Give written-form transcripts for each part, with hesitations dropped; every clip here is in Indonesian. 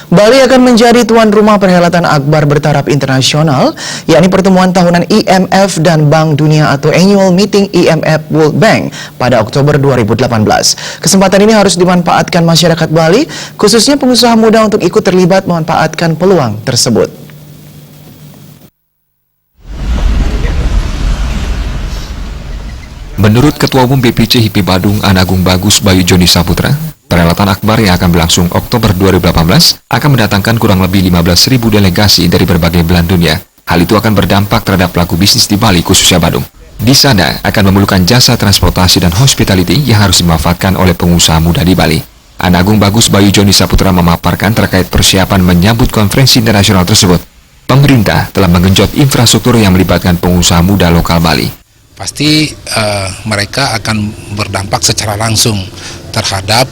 Bali akan menjadi tuan rumah perhelatan akbar bertaraf internasional, yakni pertemuan tahunan IMF dan Bank Dunia atau Annual Meeting IMF World Bank pada Oktober 2018. Kesempatan ini harus dimanfaatkan masyarakat Bali, khususnya pengusaha muda untuk ikut terlibat memanfaatkan peluang tersebut. Menurut Ketua Umum BPC HIPI Badung Anagung Bagus Bayu Joni Saputra, perhelatan akbar yang akan berlangsung Oktober 2018 akan mendatangkan kurang lebih 15.000 delegasi dari berbagai belahan dunia. Hal itu akan berdampak terhadap pelaku bisnis di Bali, khususnya Badung. Di sana akan memerlukan jasa transportasi dan hospitality yang harus dimanfaatkan oleh pengusaha muda di Bali. Anagung Bagus Bayu Joni Saputra memaparkan terkait persiapan menyambut konferensi internasional tersebut. Pemerintah telah menggenjot infrastruktur yang melibatkan pengusaha muda lokal Bali. Pasti mereka akan berdampak secara langsung terhadap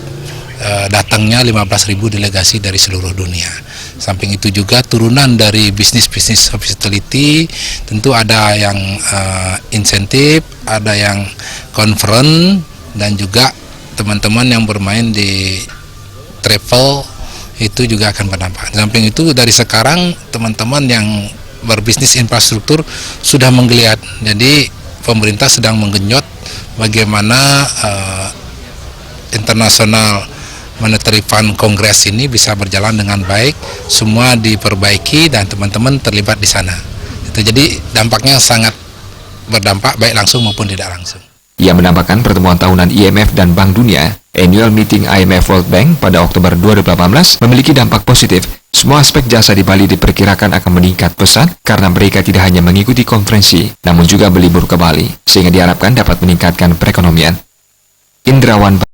datangnya 15.000 delegasi dari seluruh dunia. Samping itu juga turunan dari bisnis-bisnis hospitality, tentu ada yang insentif, ada yang conference, dan juga teman-teman yang bermain di travel itu juga akan berdampak. Samping itu dari sekarang teman-teman yang berbisnis infrastruktur sudah menggeliat. Jadi pemerintah sedang menggenjot bagaimana International Monetary Fund Congress ini bisa berjalan dengan baik, semua diperbaiki dan teman-teman terlibat di sana. Jadi dampaknya sangat berdampak baik langsung maupun tidak langsung. Ia menambahkan pertemuan tahunan IMF dan Bank Dunia, Annual Meeting IMF World Bank pada Oktober 2018 memiliki dampak positif. Semua aspek jasa di Bali diperkirakan akan meningkat pesat karena mereka tidak hanya mengikuti konferensi, namun juga berlibur ke Bali, sehingga diharapkan dapat meningkatkan perekonomian. Indrawan